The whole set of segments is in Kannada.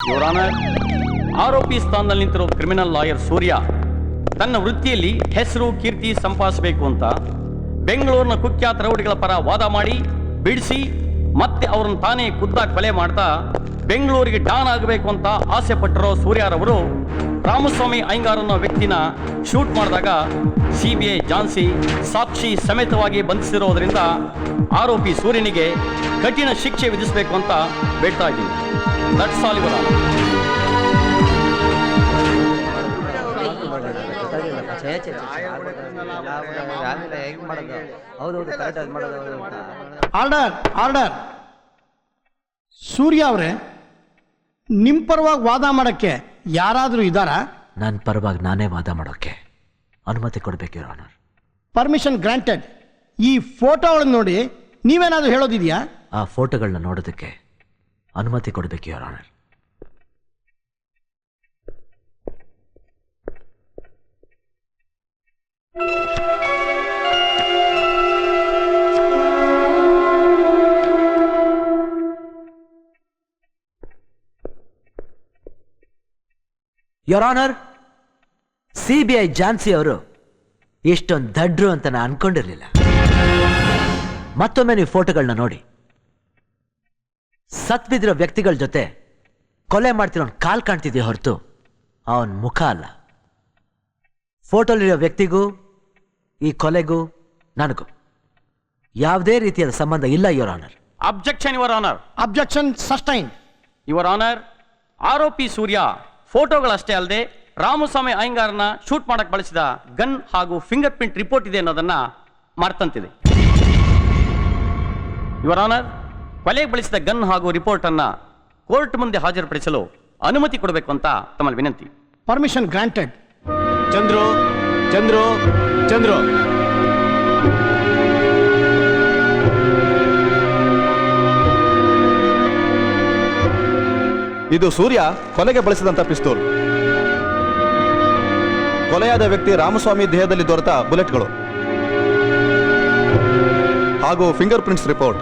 ಯುವರ್ ಆನರ್, ಆರೋಪಿ ಸ್ಥಾನದಲ್ಲಿ ನಿಂತಿರೋ ಕ್ರಿಮಿನಲ್ ಲಾಯರ್ ಸೂರ್ಯ ತನ್ನ ವೃತ್ತಿಯಲ್ಲಿ ಹೆಸರು ಕೀರ್ತಿ ಸಂಪಾದಿಸಬೇಕು ಅಂತ ಬೆಂಗಳೂರಿನ ಕುಖ್ಯಾತ ರೌಡಿಗಳ ಪರ ವಾದ ಮಾಡಿ ಬಿಡಿಸಿ ಮತ್ತೆ ಅವ್ರನ್ನ ತಾನೇ ಖುದ್ದಾಗಿ ಕೊಲೆ ಮಾಡ್ತಾ ಬೆಂಗಳೂರಿಗೆ ಡಾನ್ ಆಗಬೇಕು ಅಂತ ಆಸೆ ಪಟ್ಟಿರೋ ಸೂರ್ಯರವರು ರಾಮಸ್ವಾಮಿ ಅಯ್ಯಂಗಾರ್ ಅನ್ನೋ ವ್ಯಕ್ತಿನ ಶೂಟ್ ಮಾಡಿದಾಗ ಸಿಬಿಐ ಜಾನ್ಸಿ ಸಾಕ್ಷಿ ಸಮೇತವಾಗಿ ಬಂಧಿಸಿರೋದ್ರಿಂದ ಆರೋಪಿ ಸೂರ್ಯನಿಗೆ ಕಠಿಣ ಶಿಕ್ಷೆ ವಿಧಿಸಬೇಕು ಅಂತ ಬೇಡ್ತಾ ಇದ್ದೀನಿ. That's all your honour. Order order. Surya ಅವರೇ, ನಿಮ್ಮ ಪರವಾಗಿ ವಾದ ಮಾಡೋಕ್ಕೆ ಯಾರಾದರೂ ಇದ್ದಾರಾ? ನನ್ನ ಪರವಾಗಿ ನಾನೇ ವಾದ ಮಾಡೋಕ್ಕೆ ಅನುಮತಿ ಕೊಡಬೇಕು ಯುವರ್ ಆನರ್. Permission granted. ಈ ಫೋಟೋಗಳನ್ನು ನೋಡಿ ನೀವೇನಾದರೂ ಹೇಳೋದಿದೆಯಾ? ಆ ಫೋಟೋಗಳನ್ನ ನೋಡೋದಕ್ಕೆ ಅನುಮತಿ ಕೊಡಬೇಕು your honour. Your honour, CBI Jhansi ಅವರು ಇಷ್ಟೊಂದು ದಡ್ರು ಅಂತ ನಾನು ಅನ್ಕೊಂಡಿರ್ಲಿಲ್ಲ. ಮತ್ತೊಮ್ಮೆ ನೀವು ಫೋಟೋಗಳನ್ನ ನೋಡಿ. ಸತ್ ಬಿದ್ದಿರೋ ವ್ಯಕ್ತಿಗಳ ಜೊತೆ ಕೊಲೆ ಮಾಡ್ತಿರೋ ಕಾಲ್ ಕಾಣ್ತಿದೆಯಾ ಹೊರತು ಅವನ ಮುಖ ಅಲ್ಲ. ಫೋಟೋಲಿರೋ ವ್ಯಕ್ತಿಗೂ ಈ ಕೊಲೆಗೂ ನನಗೂ ಯಾವುದೇ ರೀತಿಯಾದ ಸಂಬಂಧ ಇಲ್ಲ your honour. Objection your honour. Objection sustain. Your honour, ಆರೋಪಿ ಸೂರ್ಯ ಫೋಟೋಗಳಷ್ಟೇ ಅಲ್ಲದೆ ರಾಮಸ್ವಾಮಿ ಅಯ್ಯಂಗಾರ್ನ ಶೂಟ್ ಮಾಡಕ್ಕೆ ಬಳಸಿದ ಗನ್ ಹಾಗೂ ಫಿಂಗರ್ ಪ್ರಿಂಟ್ ರಿಪೋರ್ಟ್ ಇದೆ ಅನ್ನೋದನ್ನ ಮರ್ತಂತಿದೆ. ಯುವರ್ ಆನರ್, ಕೊಲೆಗೆ ಬಳಸಿದ ಗನ್ ಹಾಗೂ ರಿಪೋರ್ಟ್ ಅನ್ನ ಕೋರ್ಟ್ ಮುಂದೆ ಹಾಜರುಪಡಿಸಲು ಅನುಮತಿ ಕೊಡಬೇಕು ಅಂತ ತಮ್ಮಲ್ಲಿ ವಿನಂತಿ. Permission granted. ಚಂದ್ರು ಚಂದ್ರು ಚಂದ್ರು ಇದು ಸೂರ್ಯ ಕೊಲೆಗೆ ಬಳಸಿದಂತ ಪಿಸ್ತೂಲ್. ಕೊಲೆಯಾದ ವ್ಯಕ್ತಿ ರಾಮಸ್ವಾಮಿ ದೇಹದಲ್ಲಿ ದೊರೆತ ಬುಲೆಟ್ಗಳು ಹಾಗೂ finger prints report.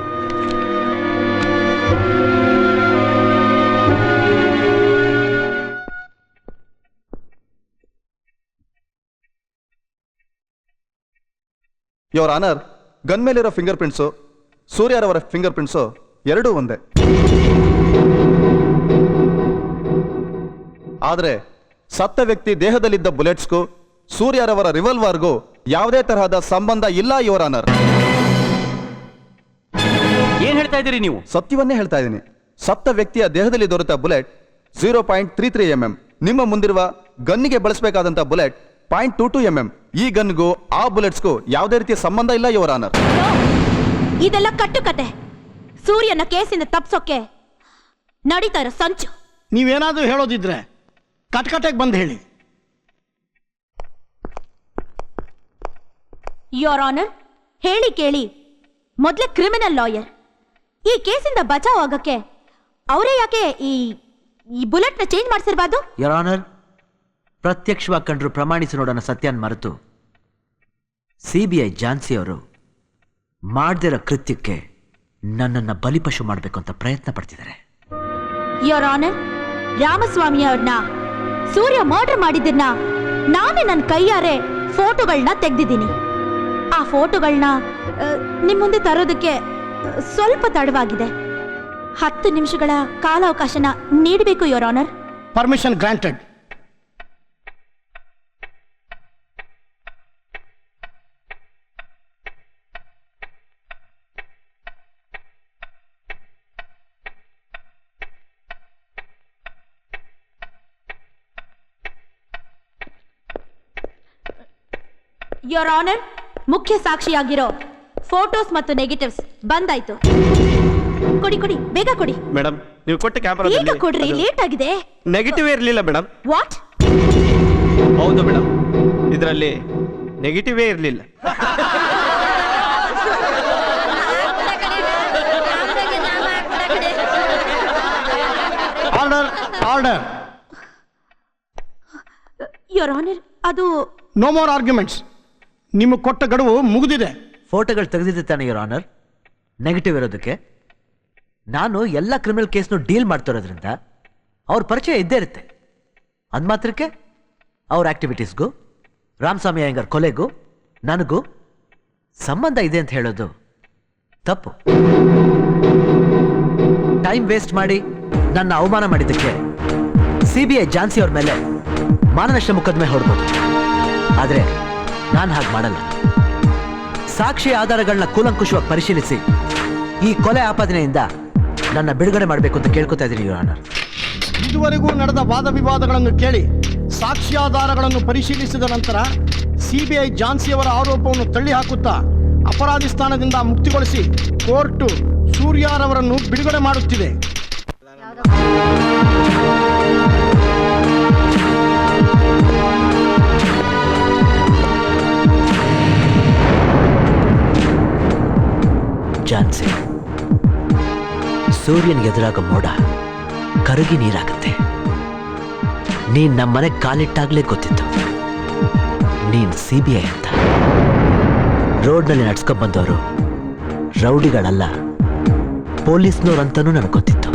Your honour, gun ಮೇಲಿರೋ ಫಿಂಗರ್ ಪ್ರಿಂಟ್ಸು ಸೂರ್ಯರವರ ಫಿಂಗರ್ ಪ್ರಿಂಟ್ಸು ಎರಡೂ ಒಂದೇ. ಆದರೆ ಸತ್ತ ವ್ಯಕ್ತಿ ದೇಹದಲ್ಲಿದ್ದ ಬುಲೆಟ್ಸ್ಗೂ ಸೂರ್ಯರವರ ರಿವಲ್ವಾರ್ಗೂ ಯಾವುದೇ ತರಹದ ಸಂಬಂಧ ಇಲ್ಲ ಯುವರ್ ಆನರ್. ಏನ್ ಹೇಳ್ತಾ ಇದ್ದೀರಿ ನೀವು? ಸತ್ಯವನ್ನೇ ಹೇಳ್ತಾ ಇದ್ದೀನಿ. ಸತ್ತ ವ್ಯಕ್ತಿಯ ದೇಹದಲ್ಲಿ ದೊರೆತ ಬುಲೆಟ್ 0.33 mm. ನಿಮ್ಮ ಮುಂದಿರುವ ಗನ್ನಿಗೆ ಬಳಸಬೇಕಾದಂತ ಬುಲೆಟ್ 0.22 mm. ಈ ಗನ್ಗೂ ಆ ಬುಲೆಟ್ಸ್ಗೂ ಯಾವುದೇ ರೀತಿಯ ಸಂಬಂಧ ಇಲ್ಲ ಯುವರ್ ಆನರ್. ಇದೆಲ್ಲ ಕಟ್ಟುಕತೆ. ಸೂರ್ಯನ ಕೇಸಿಂದ ತಪ್ಸೋಕೆ ನಡೀತಾ ಇರೋ ಸಂಚು. ನೀವೇನಾದರೂ ಹೇಳೋದಿದ್ರೆ ಕಟ್ಕಟೆಗೆ ಬಂದು ಹೇಳಿ. ಯೋರ್ ಆನರ್, ಹೇಳಿ ಕೇಳಿ. ಮೊದಲೇ ಕ್ರಿಮಿನಲ್ ಲಾಯರ್. ಈ ಕೇಸಿಂದ ಬಚಾವ್ ಆಗಕ್ಕೆ ಅವರೇ ಯಾಕೆ ಈ ಬುಲೆಟ್ನ ಚೇಂಜ್ ಮಾಡಿಸಿರ್ಬಾರ್ದು? ಯುವರ್ ಆನರ್, ಪ್ರತ್ಯಕ್ಷವಾಗಿ ಕಂಡ್ರು ಪ್ರಮಾಣಿಸಿ ನೋಡೋಣ ಸತ್ಯನ್ ಮರೆತು ಸಿಬಿಐ ಜಾನ್ಸಿ ಅವರು ಮಾಡದಿರೋ ಕೃತ್ಯಕ್ಕೆ ನನ್ನನ್ನು ಬಲಿಪಶು ಮಾಡಬೇಕು ಅಂತ ಪ್ರಯತ್ನ ಪಡ್ತಿದ್ದಾರೆ. ಯೋರ್ ಆನರ್, ರಾಮಸ್ವಾಮಿ ಅವ್ರನ್ನ ಸೂರ್ಯ ಮರ್ಡರ್ ಮಾಡಿದ್ದನ್ನ ನಾನೇ ನನ್ನ ಕೈಯಾರೆ ಫೋಟೋಗಳನ್ನ ತೆಗೆದಿದ್ದೀನಿ. ಆ ಫೋಟೋಗಳನ್ನ ನಿಮ್ಮ ಮುಂದೆ ತರೋದಕ್ಕೆ ಸ್ವಲ್ಪ ತಡವಾಗಿದೆ. 10 ನಿಮಿಷಗಳ ಕಾಲಾವಕಾಶನ ನೀಡಬೇಕು your honour. Permission granted. Your honour, ಮುಖ್ಯ ಸಾಕ್ಷಿಯಾಗಿರೋ ಫೋಟೋಸ್ ಮತ್ತು ನೆಗೆಟಿವ್ಸ್ ಬಂದಾಯ್ತು. ಕೊಡಿ ಕೊಡಿ, ಬೇಗ ಕೊಡಿ. ಮೇಡಮ್, ನೀವು ಕೊಟ್ಟ ಕ್ಯಾಮೆರಾ ಈಗ ಕೊಡ್ರಿ, ಲೇಟ್ ಆಗಿದೆ. ನೆಗೆಟಿವ್ ಇರಲಿಲ್ಲ ಮೇಡಮ್. ವಾಟ್? ಹೌದು ಮೇಡಮ್, ಇದರಲ್ಲಿ ನೆಗೆಟಿವೇ ಇರಲಿಲ್ಲ. Order order. ಯೋರ್ ಆನರ್, ಅದು ನೋ ಮೋರ್ ಆರ್ಗ್ಯುಮೆಂಟ್ಸ್. ನಿಮಗೆ ಕೊಟ್ಟ ಗಡುವು ಮುಗಿದಿದೆ. ಫೋಟೋಗಳು ತೆಗೆದಿದ್ದೆ ತಾನೆ ಯುವರ್ ಆನರ್ ನೆಗೆಟಿವ್ ಇರೋದಕ್ಕೆ? ನಾನು ಎಲ್ಲ ಕ್ರಿಮಿನಲ್ ಕೇಸ್ನು ಡೀಲ್ ಮಾಡ್ತಿರೋದ್ರಿಂದ ಅವ್ರ ಪರಿಚಯ ಇದ್ದೇ ಇರುತ್ತೆ. ಅಂದ್ ಮಾತ್ರಕ್ಕೆ ಅವ್ರ ಆಕ್ಟಿವಿಟೀಸ್ಗೂ ರಾಮಸ್ವಾಮಿ ಅಯ್ಯಂಗಾರ್ ಕೊಲೆಗೂ ನನಗೂ ಸಂಬಂಧ ಇದೆ ಅಂತ ಹೇಳೋದು ತಪ್ಪು. ಟೈಮ್ ವೇಸ್ಟ್ ಮಾಡಿ ನನ್ನ ಅವಮಾನ ಮಾಡಿದ್ದಕ್ಕೆ CBI ಝಾನ್ಸಿ ಅವ್ರ ಮೇಲೆ ಮಾನನಷ್ಟ ಮೊಕದ್ದಮೆ ಹೊಡ್ಬೋದು. ಆದರೆ ನಾನು ಹಾಗೆ ಮಾಡಲ್ಲ. ಸಾಕ್ಷಿ ಆಧಾರಗಳನ್ನ ಕೂಲಂಕುಷವಾಗಿ ಪರಿಶೀಲಿಸಿ ಈ ಕೊಲೆ ಆಪಾದನೆಯಿಂದ ನನ್ನ ಬಿಡುಗಡೆ ಮಾಡಬೇಕು ಅಂತ ಕೇಳ್ಕೊತಾ ಇದ್ದೀನಿ ಯುವರ್ ಆನರ್. ಇದುವರೆಗೂ ನಡೆದ ವಾದ ವಿವಾದಗಳನ್ನು ಕೇಳಿ ಸಾಕ್ಷ್ಯಾಧಾರಗಳನ್ನು ಪರಿಶೀಲಿಸಿದ ನಂತರ CBI ಝಾನ್ಸಿಯವರ ಆರೋಪವನ್ನು ತಳ್ಳಿ ಹಾಕುತ್ತಾ ಅಪರಾಧಿ ಸ್ಥಾನದಿಂದ ಮುಕ್ತಿಗೊಳಿಸಿ ಕೋರ್ಟು ಸೂರ್ಯಾರವರನ್ನು ಬಿಡುಗಡೆ ಮಾಡುತ್ತಿದೆ. ಝಾನ್ಸಿ, ಸೂರ್ಯನಿಗೆ ಎದುರಾಗ ಮೋಡ ಕರಗಿ ನೀರಾಗುತ್ತೆ. ನೀನ್ ನಮ್ಮನೆ ಕಾಲಿಟ್ಟಾಗ್ಲೇ ಗೊತ್ತಿತ್ತು ನೀನ್ CBI ಅಂತ. ರೋಡ್ನಲ್ಲಿ ನಡ್ಸ್ಕೊಂಡ್ ಬಂದವರು ರೌಡಿಗಳಲ್ಲ, ಪೊಲೀಸ್ನವ್ರಂತನೂ ನನಗೆ ಗೊತ್ತಿತ್ತು.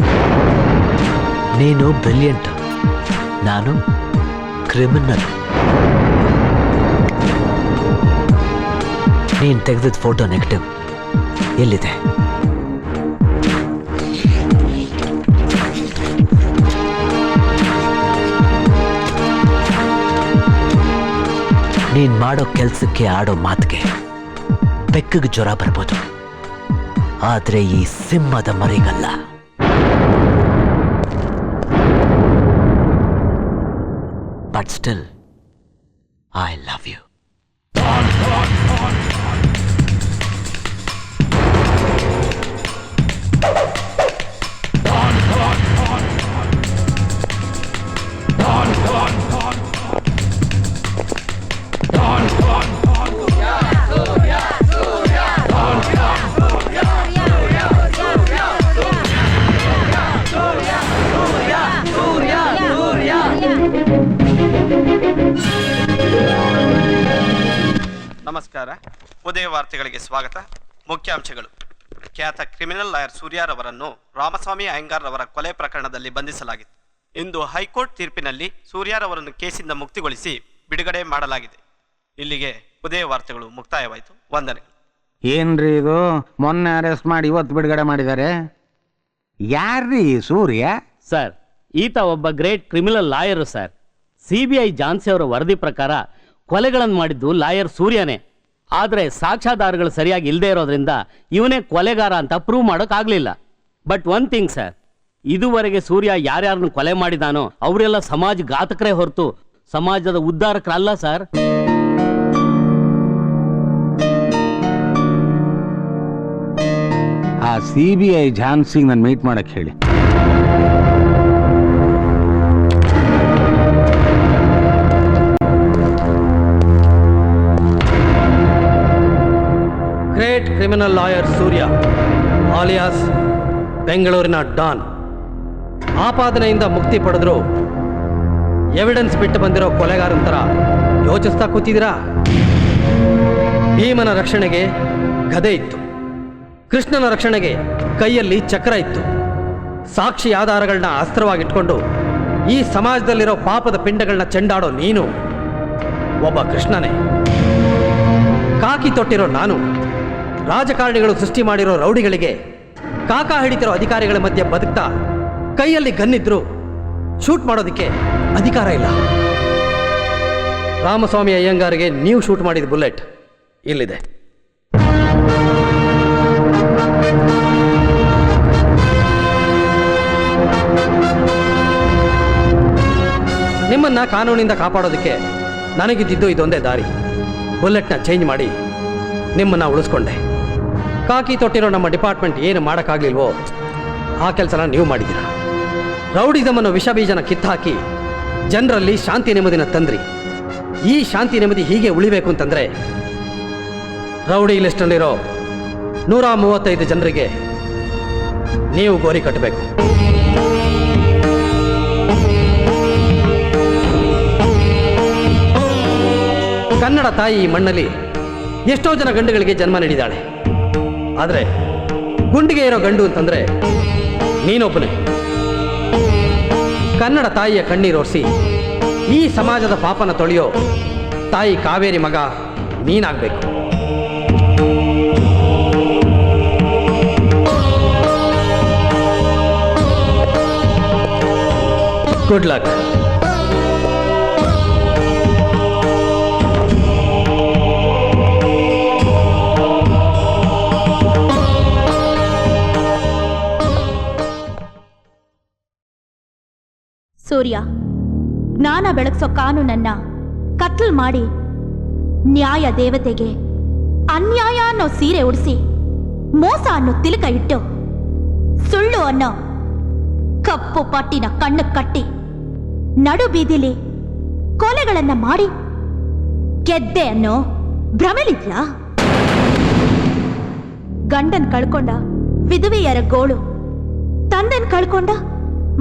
ನೀನು ಬ್ರಿಲಿಯಂಟ್, ನಾನು ಕ್ರಿಮಿನಲ್. ನೀನ್ ತೆಗೆದಿದ್ದ ಫೋಟೋ ನೆಗೆಟಿವ್ ಎಲ್ಲಿದೆ? ನೀನ್ ಮಾಡೋ ಕೆಲ್ಸಕ್ಕೆ ಆಡೋ ಮಾತಿಗೆ ಬೆಕ್ಕಗೆ ಜ್ವರ ಬರ್ಬೋದು, ಆದ್ರೆ ಈ ಸಿಂಹದ ಮರಿಗಲ್ಲ. But still I love you. ನಮಸ್ಕಾರ. ಉದಯ ವಾರ್ತೆಗಳಿಗೆ ಸ್ವಾಗತ. ಮುಖ್ಯಾಂಶಗಳು. ಖ್ಯಾತ ಕ್ರಿಮಿನಲ್ ಲಾಯರ್ ಸೂರ್ಯಾರವರನ್ನು ರಾಮಸ್ವಾಮಿ ಅಯ್ಯಂಗಾರ್ ಅವರ ಕೊಲೆ ಪ್ರಕರಣದಲ್ಲಿ ಬಂಧಿಸಲಾಗಿತ್ತು. ಇಂದು ಹೈಕೋರ್ಟ್ ತೀರ್ಪಿನಲ್ಲಿ ಸೂರ್ಯಾರವರನ್ನು ಕೇಸಿಂದ ಮುಕ್ತಿಗೊಳಿಸಿ ಬಿಡುಗಡೆ ಮಾಡಲಾಗಿದೆ. ಇಲ್ಲಿಗೆ ಉದಯ ವಾರ್ತೆಗಳು ಮುಕ್ತಾಯವಾಯಿತು. ವಂದನೆ. ಏನ್ರಿ ಇದು? ಮೊನ್ನೆ ಅರೆಸ್ಟ್ ಮಾಡಿ ಇವತ್ತು ಬಿಡುಗಡೆ ಮಾಡಿದ್ದಾರೆ. ಯಾರ್ರೀ ಸೂರ್ಯ? ಸರ್, ಈತ ಒಬ್ಬ great criminal lawyer sir. CBI Jhansi ಅವರ ವರದಿ ಪ್ರಕಾರ ಕೊಲೆಗಳನ್ನು ಮಾಡಿದ್ದು ಲಾಯರ್ ಸೂರ್ಯನೇ. ಆದರೆ ಸಾಕ್ಷ್ಯಾಧಾರಗಳು ಸರಿಯಾಗಿ ಇಲ್ಲದೆ ಇರೋದ್ರಿಂದ ಇವನೇ ಕೊಲೆಗಾರ ಅಂತ ಪ್ರೂವ್ ಮಾಡೋಕ್ಕಾಗಲಿಲ್ಲ. ಬಟ್ ಒನ್ ಥಿಂಗ್ ಸರ್, ಇದುವರೆಗೆ ಸೂರ್ಯ ಯಾರ್ಯಾರನ್ನು ಕೊಲೆ ಮಾಡಿದಾನೋ ಅವರೆಲ್ಲ ಸಮಾಜ ಘಾತಕರೇ ಹೊರತು ಸಮಾಜದ ಉದ್ಧಾರಕರಲ್ಲ ಸರ್. ಆ CBI ಝಾನ್ಸಿಗೆ ನಾನು ಮೀಟ್ ಮಾಡಕ್ಕೆ ಹೇಳಿ. ಗ್ರೇಟ್ ಕ್ರಿಮಿನಲ್ ಲಾಯರ್ ಸೂರ್ಯ ಆಲಿಯಾಸ್ ಬೆಂಗಳೂರಿನ ಡಾನ್ ಆಪಾದನೆಯಿಂದ ಮುಕ್ತಿ ಪಡೆದ್ರು ಎವಿಡೆನ್ಸ್ ಬಿಟ್ಟು ಬಂದಿರೋ ಕೊಲೆಗಾರಂತರ ಯೋಚಿಸ್ತಾ ಕೂತಿದ್ದೀರಾ? ಭೀಮನ ರಕ್ಷಣೆಗೆ ಗದೆ ಇತ್ತು, ಕೃಷ್ಣನ ರಕ್ಷಣೆಗೆ ಕೈಯಲ್ಲಿ ಚಕ್ರ ಇತ್ತು. ಸಾಕ್ಷಿ ಆಧಾರಗಳನ್ನ ಅಸ್ತ್ರವಾಗಿಟ್ಕೊಂಡು ಈ ಸಮಾಜದಲ್ಲಿರೋ ಪಾಪದ ಪಿಂಡಗಳನ್ನ ಚೆಂಡಾಡೋ ನೀನು ಒಬ್ಬ ಕೃಷ್ಣನೇ. ಕಾಕಿ ತೊಟ್ಟಿರೋ ನಾನು ರಾಜಕಾರಣಿಗಳು ಸೃಷ್ಟಿ ಮಾಡಿರೋ ರೌಡಿಗಳಿಗೆ ಕಾಕ ಹಿಡಿತಿರೋ ಅಧಿಕಾರಿಗಳ ಮಧ್ಯೆ ಬದುಕ್ತಾ ಕೈಯಲ್ಲಿ ಗನ್ನಿದ್ರು ಶೂಟ್ ಮಾಡೋದಕ್ಕೆ ಅಧಿಕಾರ ಇಲ್ಲ. ರಾಮಸ್ವಾಮಿ ಅಯ್ಯಂಗಾರಿಗೆ ನೀವು ಶೂಟ್ ಮಾಡಿದ ಬುಲೆಟ್ ಇಲ್ಲಿದೆ. ನಿಮ್ಮನ್ನ ಕಾನೂನಿಂದ ಕಾಪಾಡೋದಕ್ಕೆ ನನಗಿದ್ದಿದ್ದು ಇದೊಂದೇ ದಾರಿ. ಬುಲೆಟ್ನ ಚೇಂಜ್ ಮಾಡಿ ನಿಮ್ಮನ್ನ ಉಳಿಸ್ಕೊಂಡೆ. ಕಾಕಿ ತೊಟ್ಟಿರೋ ನಮ್ಮ ಡಿಪಾರ್ಟ್ಮೆಂಟ್ ಏನು ಮಾಡೋಕ್ಕಾಗ್ಲಿಲ್ವೋ ಆ ಕೆಲಸನ ನೀವು ಮಾಡಿದ್ದೀರ. ರೌಡಿಸಮನ್ನು ವಿಷಬೀಜನ ಕಿತ್ತಾಕಿ ಜನರಲ್ಲಿ ಶಾಂತಿ ನೆಮ್ಮದಿನ ತಂದ್ರಿ. ಈ ಶಾಂತಿ ನೆಮ್ಮದಿ ಹೀಗೆ ಉಳಿಬೇಕು ಅಂತಂದ್ರೆ ರೌಡಿ ಲಿಸ್ಟ್ನಲ್ಲಿರೋ 135 ಜನರಿಗೆ ನೀವು ಗೋರಿ ಕಟ್ಟಬೇಕು. ಕನ್ನಡ ತಾಯಿ ಈ ಮಣ್ಣಲ್ಲಿ ಎಷ್ಟೋ ಜನ ಗಂಡುಗಳಿಗೆ ಜನ್ಮ ನೀಡಿದಾಳೆ. ಆದರೆ ಗುಂಡಿಗೆ ಇರೋ ಗಂಡು ಅಂತಂದ್ರೆ ನೀನೊಬ್ಬನೇ. ಕನ್ನಡ ತಾಯಿಯ ಕಣ್ಣೀರೋರಿಸಿ ಈ ಸಮಾಜದ ಪಾಪನ ತೊಳೆಯೋ ತಾಯಿ ಕಾವೇರಿ ಮಗ ನೀನಾಗಬೇಕು. Good luck. ಸೂರ್ಯ, ಜ್ಞಾನ ಬೆಳಗ್ಸೋ ಕಾನೂನನ್ನ ಕತ್ಲ್ ಮಾಡಿ ನ್ಯಾಯ ದೇವತೆಗೆ ಅನ್ಯಾಯ ಅನ್ನೋ ಸೀರೆ ಉಡಿಸಿ ಮೋಸ ಅನ್ನೋ ತಿಲಕ ಇಟ್ಟು ಸುಳ್ಳು ಅನ್ನೋ ಕಪ್ಪು ಪಟ್ಟಿನ ಕಣ್ಣು ಕಟ್ಟಿ ನಡು ಬೀದಿಲಿ ಕೊಲೆಗಳನ್ನ ಮಾಡಿ ಗೆದ್ದೆ ಅನ್ನೋ ಭ್ರಮೆಲಿದ್ಯಾ? ಗಂಡನ್ ಕಳ್ಕೊಂಡ ವಿಧವೆಯರ ಗೋಳು, ತಂದೆನ್ ಕಳ್ಕೊಂಡ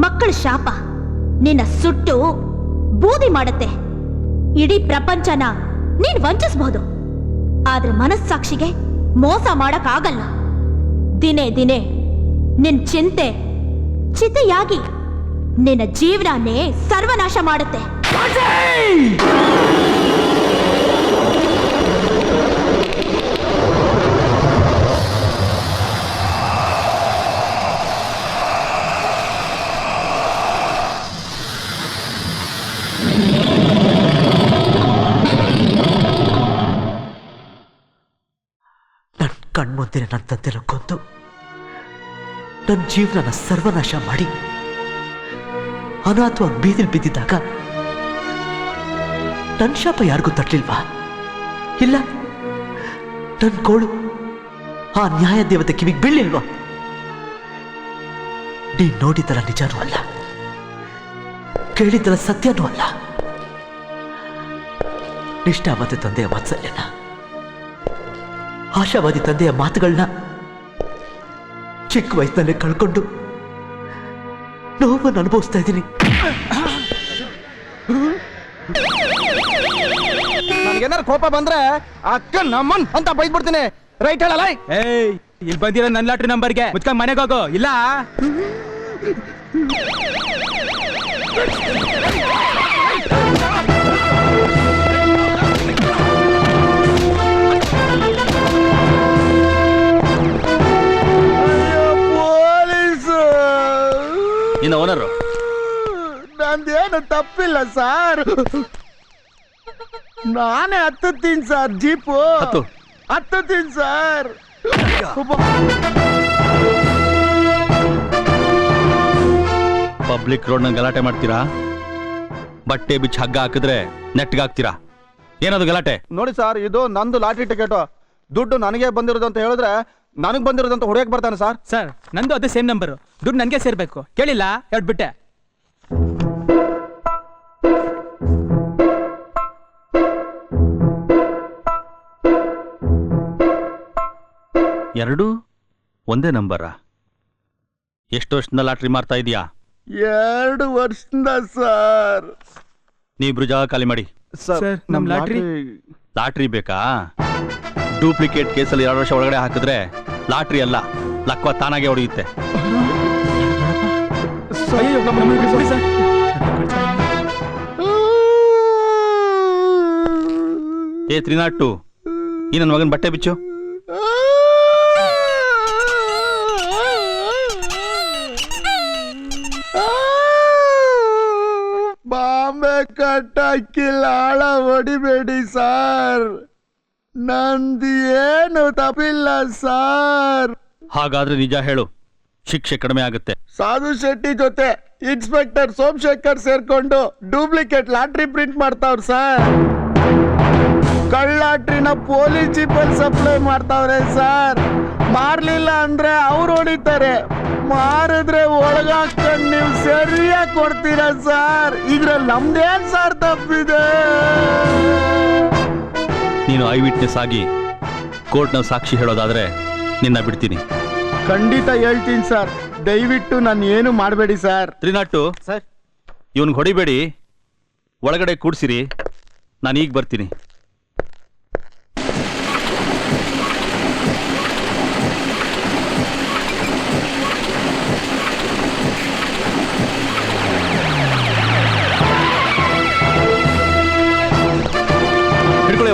ಮಕ್ಕಳ ಶಾಪ ನಿನ್ನ ಸುಟ್ಟು ಬೂದಿ ಮಾಡತ್ತೆ. ಇಡೀ ಪ್ರಪಂಚನ ನೀನ್ ವಂಚಿಸಬಹುದು, ಆದ್ರೆ ಮನಸ್ಸಾಕ್ಷಿಗೆ ಮೋಸ ಮಾಡಕ್ಕಾಗಲ್ಲ. ದಿನೇ ದಿನೇ ನಿನ್ ಚಿಂತೆ ಚಿತೆಯಾಗಿ ನಿನ್ನ ಜೀವನನೇ ಸರ್ವನಾಶ ಮಾಡುತ್ತೆ. ನನ್ನ ಕಣ್ಮುಂದಿನ ನನ್ನ ತಂದೆನ ಕೊಂದು ನನ್ನ ಜೀವನನ ಸರ್ವನಾಶ ಮಾಡಿ ಅನಾಥವಾಗಿ ಬೀದಿಲ್ ಬಿದ್ದಿದ್ದಾಗ ನನ್ನ ಶಾಪ ಯಾರಿಗೂ ತಟ್ಲಿಲ್ವಾ? ಇಲ್ಲ, ನನ್ನ ಗೋಳು ಆ ನ್ಯಾಯ ದೇವತೆ ಕಿವಿಗೆ ಬೀಳಿಲ್ವಾ? ನೀನ್ ನೋಡಿದ್ದಲ್ಲ ನಿಜನೂ ಅಲ್ಲ, ಕೇಳಿದ್ದಲ್ಲ ಸತ್ಯನೂ ಅಲ್ಲ. ನಿಷ್ಠಾವಾದಿ ತಂದೆಯ ವಾತ್ಸಲ್ಯನ, ಆಶಾವಾದಿ ತಂದೆಯ ಮಾತುಗಳನ್ನ ಚಿಕ್ಕ ವಯಸ್ಸಿನಲ್ಲೇ ಕಳ್ಕೊಂಡು ನೋವನ್ನು ಅನುಭವಿಸ್ತಾ ಇದ್ದೀನಿ. ನನಗೇನಾರು ಕೋಪ ಬಂದ್ರೆ ಅಕ್ಕ ನಮ್ಮನ್ ಅಂತ ಬೈದ್ಬಿಡ್ತೀನಿ. ರೈಟ್ ಹೇಳಲ್ಲ? ಏಯ್, ಇಲ್ಲಿ ಬಂದಿರೋ ನನ್ನ ಲಾಟ್ರಿ ನಂಬರ್ಗೆ ಮುಚ್ಕೊಂಡ್ ಮನೆಗೆ ಹೋಗೋ, ಇಲ್ಲ ನಿನ್ನ ಓನರು. ನಂದೇನು ತಪ್ಪಿಲ್ಲ ಸರ್, ನಾನೇ ಹತ್ತುತ್ತೀನಿ ಸರ್. ಜೀಪು ಹತ್ತುತ್ತೀನಿ ಸರ್. ಪಬ್ಲಿಕ್ ರೋಡ್ ನ ಗಲಾಟೆ ಮಾಡ್ತೀರಾ? ಬಟ್ಟೆ ಬಿಚ್ಚ ಹಗ್ಗ ಹಾಕಿದ್ರೆ ನೆಟ್ಗಾಗ್ತೀರಾ? ಏನದು ಗಲಾಟೆ? ನೋಡಿ ಸರ್, ಇದು ನಂದು ಲಾಟ್ರಿ ಟಿಕೆಟ್. ದುಡ್ಡು ನನಗೆ ಬಂದಿರೋದು ಅಂತ ಹೇಳಿದ್ರೆ ನನಗೆ ಬಂದಿರೋದಂತ ಹೊಡೆಯಕ್ ಬರ್ತಾನೆ ಸರ್. ಸರ್, ನಂದು ಅದೇ ಸೇಮ್ ನಂಬರು. ದುಡ್ಡು ನನಗೆ ಸೇರ್ಬೇಕು. ಕೇಳಿಲ್ಲ, ಹೇಳ್ಬಿಟ್ಟೆ. ಎರಡು ಒಂದೇ ನಂಬರ? ಎಷ್ಟು ವರ್ಷದಿಂದ ಲಾಟ್ರಿ ಮಾರ್ತಾ ಇದೀಯಾ? 2 ವರ್ಷದಿಂದ ಸರ್. ನೀವಿಬ್ರು ಜಾಗ ಖಾಲಿ ಮಾಡಿ. ಸರ್, ನಮ್ ಲಾಟ್ರಿ ಲಾಟ್ರಿ ಬೇಕಾ? ಡೂಪ್ಲಿಕೇಟ್ ಕೇಸಲ್ಲಿ 2 ವರ್ಷ ಒಳಗಡೆ ಹಾಕಿದ್ರೆ ಲಾಟ್ರಿ ಅಲ್ಲ, ಲಕ್ವ ತಾನಾಗೆ ಹೊಡೆಯುತ್ತೆ. ಅಯ್ಯೋ, ನಮ್ಮನ್ನ ಬಿಟ್ಬಿಡಿ ಸರ್. ಏ 302, ಈ ನನ್ನ ಮಗನ ಬಟ್ಟೆ ಬಿಚ್ಚು. ಬಾಂಬೆ ಕಟ್ಟಾಕಿಲ್ಲ, ಆಳ ಹೊಡಿಬೇಡಿ ಸರ್. ನಂದು ಏನು ತಪ್ಪಿಲ್ಲ ಸರ್. ಹಾಗಾದ್ರೆ ನಿಜ ಹೇಳು, ಶಿಕ್ಷೆ ಕಡಿಮೆ ಆಗುತ್ತೆ. ಸಾಧು ಶೆಟ್ಟಿ ಜೊತೆ ಇನ್ಸ್ಪೆಕ್ಟರ್ ಸೋಮಶೇಖರ್ ಸೇರ್ಕೊಂಡು ಡೂಪ್ಲಿಕೇಟ್ ಲಾಟ್ರಿ ಪ್ರಿಂಟ್ ಮಾಡ್ತಾವ್ರ ಸರ್. ಕಳ್ಳಾಟ್ರಿನ ಪೊಲೀಸ್ ಜೀಪಲ್ಲಿ ಸಪ್ಲೈ ಮಾಡ್ತಾವ್ರೆ ಸರ್. ಮಾರ್ಲಿಲ್ಲ ಅಂದ್ರೆ ಅವ್ರು ಹೊಡಿತಾರೆ, ಮಾರಿದ್ರೆ ಒಳಗಾಕೊಂಡು ನೀವು ಸರಿಯಾಗಿ ಕೊಡ್ತೀರಾ ಸರ್. ಇದ್ರಲ್ಲಿ ನಮ್ದೇನ್ ಸರ್ ತಪ್ಪಿದೆ? ನೀನು ಐ ವಿಟ್ನೆಸ್ ಆಗಿ ಕೋರ್ಟ್ನ ಸಾಕ್ಷಿ ಹೇಳೋದಾದ್ರೆ ನಿನ್ನ ಬಿಡ್ತೀನಿ. ಖಂಡಿತ ಹೇಳ್ತೀನಿ ಸರ್, ದಯವಿಟ್ಟು ನಾನು ಏನು ಮಾಡಬೇಡಿ ಸರ್. 302 ಸರ್, ಇವನ್ಗೆ ಹೊಡಿಬೇಡಿ, ಒಳಗಡೆ ಕೂಡ್ಸಿರಿ, ನಾನು ಈಗ ಬರ್ತೀನಿ.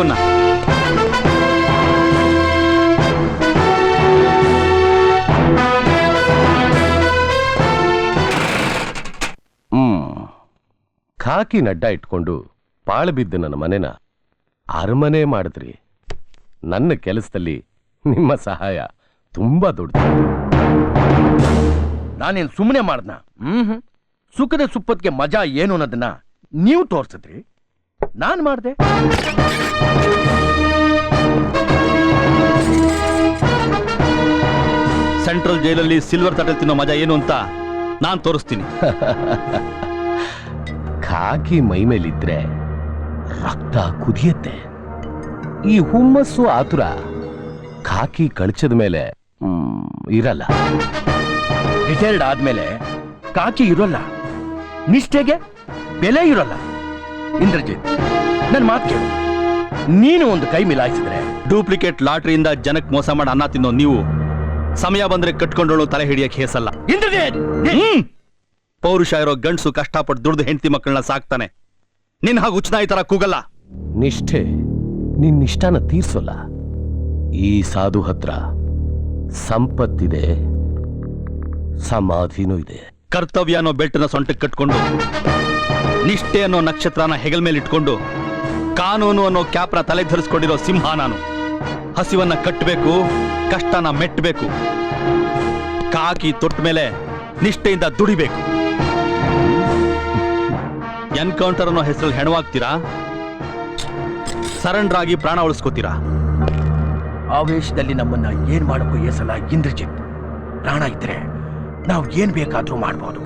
ಅವನ್ನ. ಖಾಕಿ ನಡ್ಡ ಇಟ್ಕೊಂಡು ಪಾಳು ಬಿದ್ದು ನನ್ನ ಮನೆನ ಅರಮನೆ ಮಾಡಿದ್ರಿ. ನನ್ನ ಕೆಲಸದಲ್ಲಿ ನಿಮ್ಮ ಸಹಾಯ ತುಂಬಾ ದೊಡ್ಡದು. ನಾನೇನ್ ಸುಮ್ಮನೆ ಮಾಡ್ದ? ಸುಖದ ಸುಪ್ಪತ್ತಿಗೆ ಮಜಾ ಏನು ಅನ್ನೋದನ್ನ ನೀವು ತೋರ್ಸಿದ್ರಿ, ನಾನ್ ಮಾಡ್ದೆ. ಸೆಂಟ್ರಲ್ ಜೈಲಲ್ಲಿ ಸಿಲ್ವರ್ ತಟೆ ತಿನ್ನೋ ಮಜಾ ಏನು ಅಂತ ನಾನ್ ತೋರಿಸ್ತೀನಿ. ಖಾಕಿ ಮೈ ಮೇಲಿದ್ರೆ ರಕ್ತ ಕುದಿಯತ್ತೆ. ಈ ಹುಮ್ಮಸ್ಸು ಆತುರ ಖಾಕಿ ಕಳಚದ ಮೇಲೆ ಇರಲ್ಲ. ರಿಟೈರ್ಡ್ ಆದ್ಮೇಲೆ ಕಾಕಿ ಇರೋಲ್ಲ, ನಿಷ್ಠೆಗೆ ಬೆಲೆ ಇರೋಲ್ಲ. ಇಂದ್ರಜಿತ್, ನನ್ ಮಾತು ಕೇಳು. ನೀನು ಒಂದು ಕೈ ಮಿಲಾಯಿಸಿದ್ರೆ ಡೂಪ್ಲಿಕೇಟ್ ಲಾಟ್ರಿಯಿಂದ ಜನಕ್ಕೆ ಮೋಸ ಮಾಡಿ ಅನ್ನ ತಿನ್ನೋ ನೀವು ಸಮಯ ಬಂದ್ರೆ ಕಟ್ಕೊಂಡೋಳು ತಲೆ ಹಿಡಿಯಕ್ಕೆ ಹೇಸಲ್ಲ. ಇಂದ್ರಜಿತ್, ಪೌರುಷ ಇರೋ ಗಂಡಸು ಕಷ್ಟಪಟ್ಟು ದುಡ್ದು ಹೆಂಡತಿ ಮಕ್ಕಳನ್ನ ಸಾಕ್ತಾನೆ. ನಿನ್ ಹಾಗೆ ಉಚ್ಚನಾಯಿ ತರ ಕೂಗಲ್ಲ. ನಿಷ್ಠೆ ನಿನ್ನಿಷ್ಟಾನ ತೀರ್ಸೋಲ್ಲ. ಈ ಸಾಧು ಹತ್ರ ಸಂಪತ್ತಿದೆ, ಸಮಾಧಿನೂ ಇದೆ. ಕರ್ತವ್ಯ ಅನ್ನೋ ಬೆಲ್ಟನ್ನ ಸೊಂಟಕ್ಕೆ ಕಟ್ಕೊಂಡು, ನಿಷ್ಠೆ ಅನ್ನೋ ನಕ್ಷತ್ರನ ಹೆಗಲ್ ಮೇಲೆ ಇಟ್ಕೊಂಡು, ಕಾನೂನು ಅನ್ನೋ ಕ್ಯಾಪ್ನ ತಲೆ ಧರಿಸ್ಕೊಂಡಿರೋ ಸಿಂಹ ನಾನು. ಹಸಿವನ್ನ ಕಟ್ಟಬೇಕು, ಕಷ್ಟನ ಮೆಟ್ಟಬೇಕು. ಕಾಕಿ ತೊಟ್ಟ ಮೇಲೆ ನಿಷ್ಠೆಯಿಂದ ದುಡಿಬೇಕು. ಎನ್ಕೌಂಟರ್ ಅನ್ನೋ ಹೆಸರಲ್ಲಿ ಹೆಣವಾಗ್ತೀರಾ, ಸರೆಂಡರ್ ಆಗಿ ಪ್ರಾಣ ಉಳಿಸ್ಕೋತೀರಾ. ಆವೇಶದಲ್ಲಿ ನಮ್ಮನ್ನ ಏನ್ ಮಾಡಕ್ಕೂ ಏಸಲ್ಲ ಇಂದ್ರಜಿತ್. ಪ್ರಾಣ ಇದ್ರೆ ನಾವು ಏನ್ ಬೇಕಾದ್ರೂ ಮಾಡ್ಬೋದು.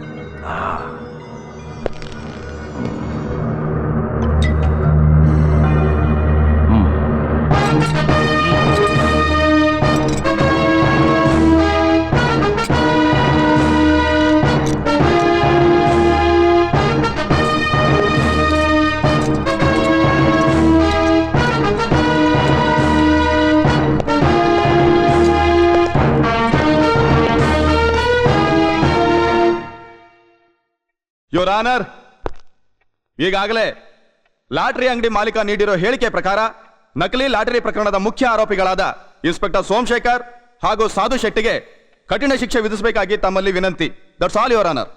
ಯೋರ್ ಆನರ್, ಈಗಾಗಲೇ ಲಾಟರಿ ಅಂಗಡಿ ಮಾಲೀಕ ನೀಡಿರೋ ಹೇಳಿಕೆ ಪ್ರಕಾರ ನಕಲಿ ಲಾಟರಿ ಪ್ರಕರಣದ ಮುಖ್ಯ ಆರೋಪಿಗಳಾದ ಇನ್ಸ್ಪೆಕ್ಟರ್ ಸೋಮಶೇಖರ್ ಹಾಗೂ ಸಾಧು ಶೆಟ್ಟಿಗೆ ಕಠಿಣ ಶಿಕ್ಷೆ ವಿಧಿಸಬೇಕಾಗಿ ತಮ್ಮಲ್ಲಿ ವಿನಂತಿ. That's all your honour.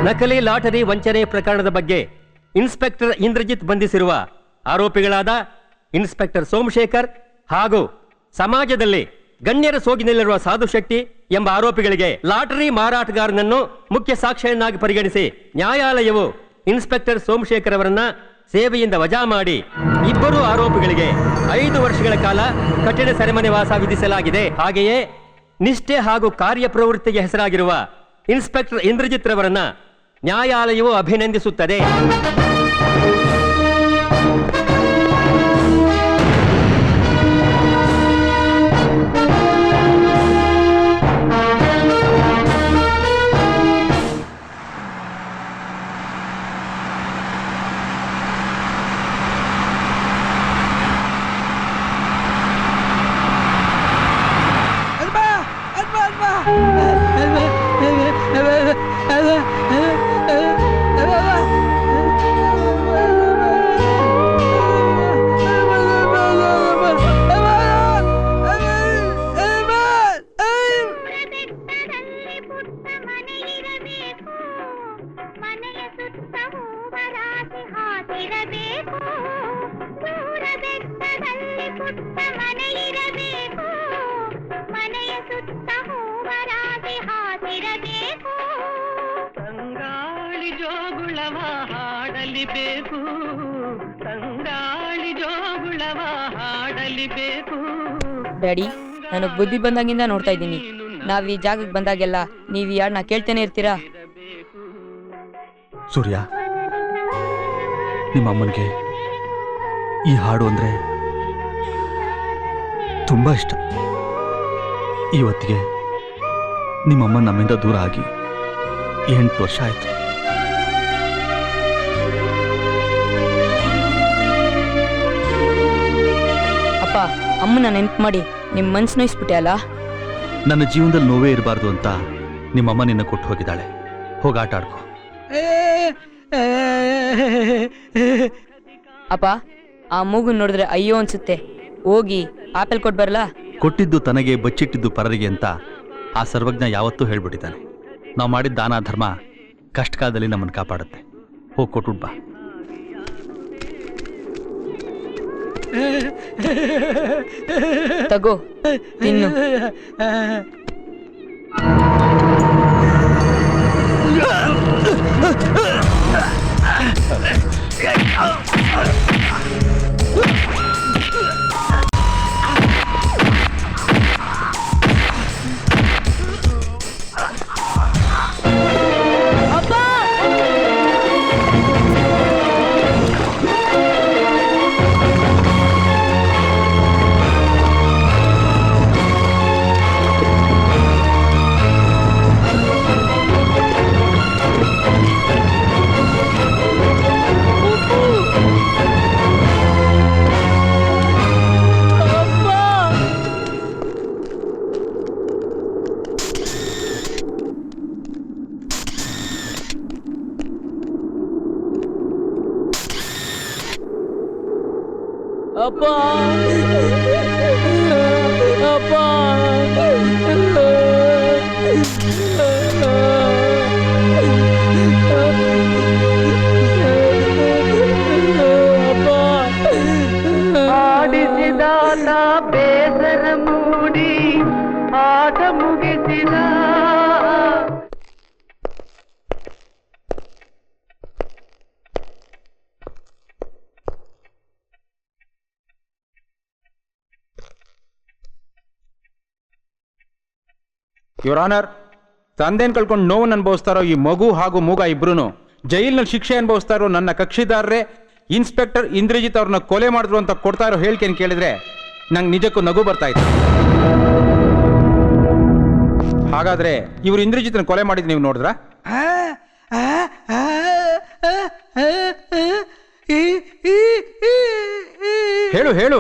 ನಕಲಿ ಲಾಟರಿ ವಂಚನೆ ಪ್ರಕರಣದ ಬಗ್ಗೆ ಇನ್ಸ್ಪೆಕ್ಟರ್ ಇಂದ್ರಜಿತ್ ಬಂಧಿಸಿರುವ ಆರೋಪಿಗಳಾದ ಇನ್ಸ್ಪೆಕ್ಟರ್ ಸೋಮಶೇಖರ್ ಹಾಗೂ ಸಮಾಜದಲ್ಲಿ ಗಣ್ಯರ ಸೋಗಿನಲ್ಲಿರುವ ಸಾಧು ಶೆಟ್ಟಿ ಎಂಬ ಆರೋಪಿಗಳಿಗೆ ಲಾಟರಿ ಮಾರಾಟಗಾರನನ್ನು ಮುಖ್ಯ ಸಾಕ್ಷಿಯನ್ನಾಗಿ ಪರಿಗಣಿಸಿ ನ್ಯಾಯಾಲಯವು ಇನ್ಸ್ಪೆಕ್ಟರ್ ಸೋಮಶೇಖರ್ ಅವರನ್ನ ಸೇವೆಯಿಂದ ವಜಾ ಮಾಡಿ ಇಬ್ಬರು ಆರೋಪಿಗಳಿಗೆ 5 ವರ್ಷಗಳ ಕಾಲ ಕಠಿಣ ಸೆರೆಮನೆ ವಾಸ ವಿಧಿಸಲಾಗಿದೆ. ಹಾಗೆಯೇ ನಿಷ್ಠೆ ಹಾಗೂ ಕಾರ್ಯಪ್ರವೃತ್ತಿಗೆ ಹೆಸರಾಗಿರುವ ಇನ್ಸ್ಪೆಕ್ಟರ್ ಇಂದ್ರಜಿತ್ ರವರನ್ನ ನ್ಯಾಯಾಲಯವು ಅಭಿನಂದಿಸುತ್ತದೆ. ಡ್ಯಾಡಿ, ನನಗೆ ಬುದ್ಧಿ ಬಂದಾಗಿಂದ ನೋಡ್ತಾ ಇದ್ದೀನಿ. ನಾವ್ ಈ ಜಾಗಕ್ಕೆ ಬಂದಾಗೆಲ್ಲ ನೀವು ಈ ಹಾಡನ್ನ ಕೇಳ್ತೇನೆ ಇರ್ತೀರಾ? ಸೂರ್ಯ, ನಿಮ್ಮ ಅಮ್ಮನಿಗೆ ಈ ಹಾಡು ಅಂದ್ರೆ ತುಂಬಾ ಇಷ್ಟ. ಇವತ್ತಿಗೆ ನಿಮ್ಮಮ್ಮ ನಮ್ಮಿಂದ ದೂರ ಆಗಿ 8 ವರ್ಷ ಆಯ್ತು. ಅಪ್ಪ, ಅಮ್ಮನ ನೆನ್ಪು ಮಾಡಿ ನಿಮ್ಮ ಮನ್ಸು ನೋಯಿಸ್ಬಿಟ್ಟೆ ಅಲ್ಲ. ನನ್ನ ಜೀವನದಲ್ಲಿ ನೋವೇ ಇರಬಾರ್ದು ಅಂತ ನಿಮ್ಮಮ್ಮ ನಿನ್ನ ಕೊಟ್ಟು ಹೋಗಿದ್ದಾಳೆ, ಹೋಗಿ ಆಟ ಆಡ್ಕೊ. ಅಪ್ಪ ಆ ಮೂಗನ್ ನೋಡಿದ್ರೆ ಅಯ್ಯೋ ಅನ್ಸುತ್ತೆ, ಹೋಗಿ ಆಪಲ್ ಕೊಟ್ಟು ಬರಲ್ಲ? ಕೊಟ್ಟಿದ್ದು ತನಗೆ ಬಚ್ಚಿಟ್ಟಿದ್ದು ಪರರಿಗೆ ಅಂತ ಆ ಸರ್ವಜ್ಞ ಯಾವತ್ತೂ ಹೇಳ್ಬಿಟ್ಟಿದ್ದಾನೆ. ನಾವು ಮಾಡಿದ ದಾನ ಧರ್ಮ ಕಷ್ಟ ಕಾಲದಲ್ಲಿ ನಮ್ಮನ್ನು ಕಾಪಾಡುತ್ತೆ. ಹೋಗಿ ಕೊಟ್ಬಿಟ್ ಬಾ. ತಗೋ ತಿನ್ನು. ಅಪ್ಪ ಅಪ್ಪ ಆಡಿಸಿದಾತ ಬೇಸರ ಮೂಡಿ ಆಟ ಮುಗಿಸಿದ. ಯುವರ್ ಆನರ್, ತಂದೆನ್ ಕಳ್ಕೊಂಡು ನೋವನ್ನು ಅನುಭವಿಸ್ತಾರೋ ಈ ಮಗು ಹಾಗೂ ಮೂಗ ಇಬ್ರು ಜೈಲಿನಲ್ಲಿ ಶಿಕ್ಷೆ ಅನುಭವಿಸ್ತಾ ಇರೋ ನನ್ನ ಕಕ್ಷಿದಾರರೇ ಇನ್ಸ್ಪೆಕ್ಟರ್ ಇಂದ್ರಜಿತ್ ಅವ್ರನ್ನ ಕೊಲೆ ಮಾಡಿದ್ರು ಅಂತ ಕೊಡ್ತಾ ಇರೋ ಹೇಳಿಕೆಯನ್ನು ಕೇಳಿದ್ರೆ ನಂಗೆ ನಿಜಕ್ಕೂ ನಗು ಬರ್ತಾ ಇತ್ತು. ಹಾಗಾದ್ರೆ ಇವರು ಇಂದ್ರಜಿತ್ನ ಕೊಲೆ ಮಾಡಿದ್ ನೀವು ನೋಡಿದ್ರ? ಹೇಳು ಹೇಳು,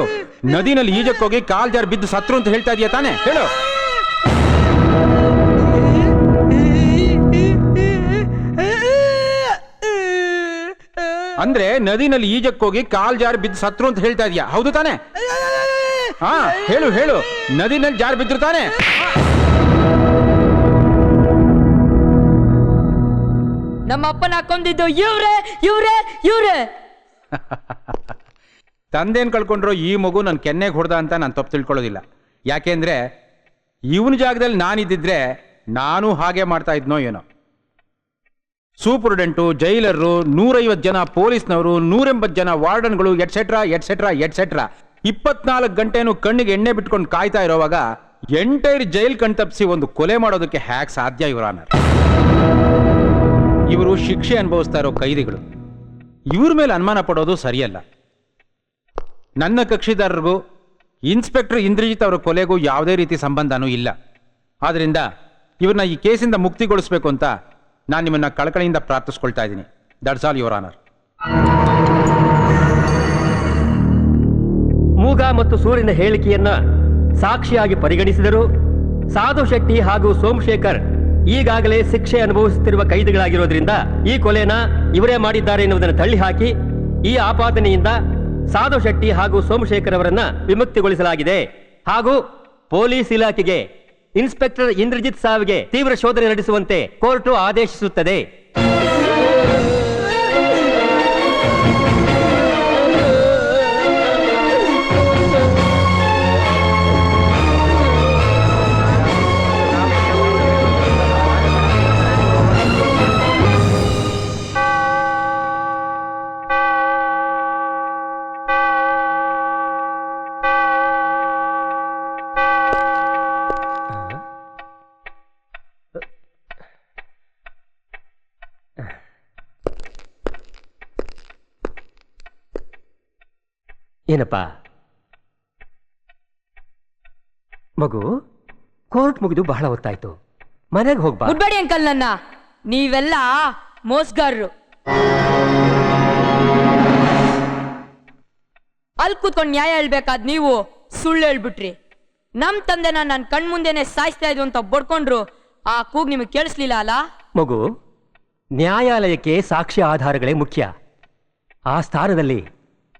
ನದಿನಲ್ಲಿ ಈಜಕ್ಕೋಗಿ ಕಾಲ್ ಜಾರ್ ಬಿದ್ದು ಸತ್ರು ಅಂತ ಹೇಳ್ತಾ ಇದೀಯ ತಾನೆ? ಹೇಳು. ಅಂದ್ರೆ ನದಿನಲ್ಲಿ ಈಜಕ್ಕೋಗಿ ಕಾಲ್ ಜಾರಿ ಬಿದ್ದು ಸತ್ರು ಅಂತ ಹೇಳ್ತಾ ಇದೀಯಾ, ಹೌದು ತಾನೆ? ಹಾ ಹೇಳು ಹೇಳು, ನದಿನಲ್ಲಿ ಜಾರಿ ಬಿದ್ರು ತಾನೆ? ನಮ್ಮ ಅಪ್ಪನ ಕೊಂದಿದ್ದು ಇವ್ರೆ ಇವ್ರೆ ಇವ್ರೆ. ತಂದೆನ್ ಕಳ್ಕೊಂಡ್ರು ಈ ಮಗು ನನ್ನ ಕೆನ್ನೆಗೆ ಹೊಡೆದ ಅಂತ ನಾನು ತಪ್ಪು ತಿಳ್ಕೊಳ್ಳೋದಿಲ್ಲ. ಯಾಕೆಂದ್ರೆ ಇವನ ಜಾಗದಲ್ಲಿ ನಾನಿದ್ದಿದ್ರೆ ನಾನು ಹಾಗೆ ಮಾಡ್ತಾ ಇದ್ನೋ ಏನೋ. ಸೂಪರ್ಡೆಂಟು, ಜೈಲರು, 150 ಜನ ಪೊಲೀಸ್ನವರು, 180 ಜನ ವಾರ್ಡನ್ಗಳು, ಎಟ್ಸೆಟ್ರಾ ಎಟ್ಸೆಟ್ರಾ ಎಟ್ಸೆಟ್ರಾ 24 ಗಂಟೆನೂ ಕಣ್ಣಿಗೆ ಎಣ್ಣೆ ಬಿಟ್ಕೊಂಡು ಕಾಯ್ತಾ ಇರೋವಾಗ ಎಂಟೈರ್ ಜೈಲ್ ಕಣ್ತಪ್ಪಿಸಿ ಒಂದು ಕೊಲೆ ಮಾಡೋದಕ್ಕೆ ಹ್ಯಾಕ್ ಸಾಧ್ಯ ಯುವರ್ ಆನರ್? ಇವರು ಶಿಕ್ಷೆ ಅನುಭವಿಸ್ತಾ ಇರೋ ಕೈದಿಗಳು, ಇವ್ರ ಮೇಲೆ ಅನುಮಾನ ಪಡೋದು ಸರಿಯಲ್ಲ. ನನ್ನ ಕಕ್ಷಿದಾರರಿಗೂ ಇನ್ಸ್ಪೆಕ್ಟರ್ ಇಂದ್ರಜಿತ್ ಅವರ ಕೊಲೆಗೂ ಯಾವುದೇ ರೀತಿ ಸಂಬಂಧನೂ ಇಲ್ಲ. ಆದ್ರಿಂದ ಇವ್ರನ್ನ ಈ ಕೇಸಿಂದ ಮುಕ್ತಿಗೊಳಿಸಬೇಕು ಅಂತ ನಾನು ನಿಮ್ಮನ್ನ ಕಳಕಳಿಯಿಂದ ಪ್ರಾರ್ಥಿಸ್ಕೊಳ್ತಾ ಇದ್ದೀನಿ. That's all your honour. ಮೂಗ ಮತ್ತು ಸೂರ್ಯನ ಹೇಳಿಕೆಯನ್ನ ಸಾಕ್ಷಿಯಾಗಿ ಪರಿಗಣಿಸಿದರು. ಸಾಧು ಶೆಟ್ಟಿ ಹಾಗೂ ಸೋಮಶೇಖರ್ ಈಗಾಗಲೇ ಶಿಕ್ಷೆ ಅನುಭವಿಸುತ್ತಿರುವ ಕೈದಿಗಳಾಗಿರೋದ್ರಿಂದ ಈ ಕೊಲೆನ ಇವರೇ ಮಾಡಿದ್ದಾರೆ ಎನ್ನುವುದನ್ನು ತಳ್ಳಿಹಾಕಿ ಈ ಆಪಾದನೆಯಿಂದ ಸಾಧು ಶೆಟ್ಟಿ ಹಾಗೂ ಸೋಮಶೇಖರ್ ಅವರನ್ನ ವಿಮುಕ್ತಿಗೊಳಿಸಲಾಗಿದೆ. ಹಾಗೂ ಪೊಲೀಸ್ ಇಲಾಖೆಗೆ ಇನ್ಸ್ಪೆಕ್ಟರ್ ಇಂದ್ರಜಿತ್ ಸಾವಿಗೆ ತೀವ್ರ ಶೋಧನೆ ನಡೆಸುವಂತೆ ಕೋರ್ಟು ಆದೇಶಿಸುತ್ತದೆ. ಏನಪ್ಪ ಮಗು, ಕೋರ್ಟ್ ಮುಗಿದು ಬಹಳ ಹೊತ್ತಾಯ್ತು, ಮನೆಗೆ ಹೋಗ್ಬಾ. ಬಿಡ್ಬೇಡಿ ಅಂಕಲ್, ನನ್ನ ನೀವೆಲ್ಲ ಮೋಸ್ಗಾರರು. ಅಲ್ಲಿ ಕೂತ್ಕೊಂಡು ನ್ಯಾಯ ಹೇಳ್ಬೇಕಾದ್ ನೀವು ಸುಳ್ಳು ಹೇಳ್ಬಿಟ್ರಿ. ನಮ್ ತಂದೆನ ನನ್ನ ಕಣ್ಮುಂದೆನೆ ಸಾಯಿಸ್ತಾ ಇದ್ರು ಅಂತ ಬಡ್ಕೊಂಡ್ರು. ಆ ಕೂಗ್ ನಿಮಗೆ ಕೇಳಿಸ್ಲಿಲ್ಲ ಅಲ್ಲ? ಮಗು, ನ್ಯಾಯಾಲಯಕ್ಕೆ ಸಾಕ್ಷ್ಯ ಆಧಾರಗಳೇ ಮುಖ್ಯ. ಆ ಸ್ಥಾನದಲ್ಲಿ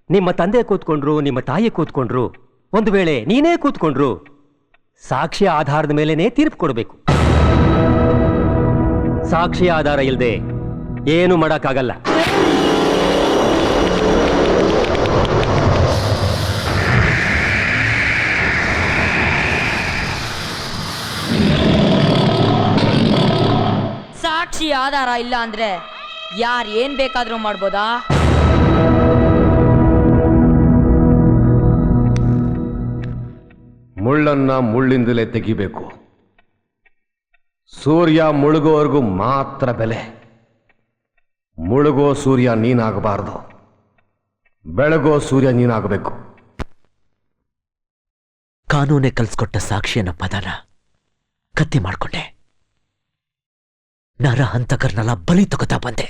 ನಿಮ್ಮ ತಂದೆ ಕೂತ್ಕೊಂಡ್ರು, ನಿಮ್ಮ ತಾಯಿ ಕೂತ್ಕೊಂಡ್ರು, ಒಂದು ವೇಳೆ ನೀನೇ ಕೂತ್ಕೊಂಡ್ರು ಸಾಕ್ಷ್ಯ ಆಧಾರದ ಮೇಲೇನೆ ತೀರ್ಪು ಕೊಡಬೇಕು. ಸಾಕ್ಷ್ಯ ಆಧಾರ ಇಲ್ಲದೆ ಏನು ಮಾಡಕ್ಕಾಗಲ್ಲ. ಸಾಕ್ಷಿ ಆಧಾರ ಇಲ್ಲ ಅಂದ್ರೆ ಯಾರು ಏನ್ ಬೇಕಾದ್ರೂ ಮಾಡ್ಬೋದಾ? ಮುಳ್ಳನ್ನ ಮುಳ್ಳಿಂದಲೇ ತೆಗಿಬೇಕು. ಸೂರ್ಯ ಮುಳುಗೋವರೆಗೂ ಮಾತ್ರ ಬೆಲೆ. ಮುಳುಗೋ ಸೂರ್ಯ ನೀನಾಗಬಾರದು, ಬೆಳಗೋ ಸೂರ್ಯ ನೀನಾಗಬೇಕು. ಕಾನೂನೇ ಕಲ್ಸ್ಕೊಟ್ಟ ಸಾಕ್ಷಿಯನ್ನ ಪದನ ಕತ್ತಿ ಮಾಡ್ಕೊಂಡೆ. ನರ ಹಂತಕರನ್ನೆಲ್ಲ ಬಲಿ ತಗೋತಾ ಬಂದೆ.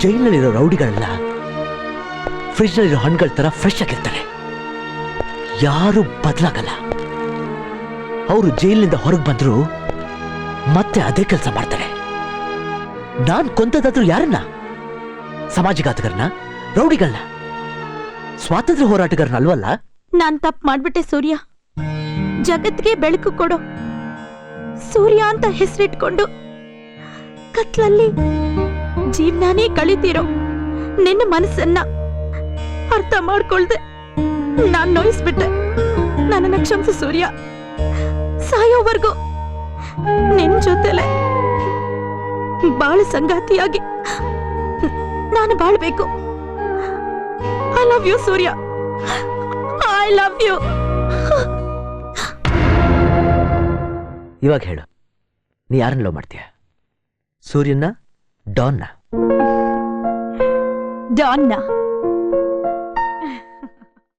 ಜೈಲಿನಲ್ಲಿರೋ ರೌಡಿಗಳೆಲ್ಲ ಫ್ರಿಜ್ನಲ್ಲಿರೋ ಹಣ್ಣುಗಳ ತರ ಫ್ರೆಶ್ ಆಗಿರ್ತಾರೆ. ಯಾರು ಬದಲಾಗಲ್ಲ. ಅವರು ಜೈಲಿನಿಂದ ಹೊರಗೆ ಬಂದ್ರು ಮತ್ತೆ ಅದೇ ಕೆಲಸ ಮಾಡ್ತಾರೆ. ನಾನ್ ಕೊಂದದಾದ್ರೂ ಯಾರನ್ನ? ಸಮಾಜಘಾತಕರನ್ನ, ರೌಡಿಗಳನ್ನ, ಸ್ವಾತಂತ್ರ್ಯ ಹೋರಾಟಗಾರನ ಅಲ್ವಲ್ಲ? ನಾನ್ ತಪ್ಪು ಮಾಡ್ಬಿಟ್ಟೆ ಸೂರ್ಯ. ಜಗತ್ಗೆ ಬೆಳಕು ಕೊಡು ಸೂರ್ಯ ಅಂತ ಹೆಸರಿಟ್ಕೊಂಡು ಕತ್ಲಲ್ಲಿ ಜೀವನಾನೇ ಕಳೀತಿರೋ ನಿನ್ನ ಮನಸ್ಸನ್ನ ಅರ್ಥ ಮಾಡ್ಕೊಳ್ದೆ ನಾನ್ ನೋಯಿಸ್ಬಿಟ್ಟೆ. ನನ್ನನ್ನ ಕ್ಷಮಿಸು ಸೂರ್ಯ. ಸಾಯೋವರೆಗೂ ನಿನ್ ಜೊತೆಲೆ ಬಾಳ ಸಂಗಾತಿಯಾಗಿ ನಾನು ಬಾಳ್ಬೇಕು. I love you Surya. I love you. ಇವಾಗ ಹೇಳು, ನೀ ಯಾರನ್ನ ಲವ್ ಮಾಡ್ತೀಯ? ಸೂರ್ಯನ, ಡಾನ್ನ? ಡಾನ್ನ.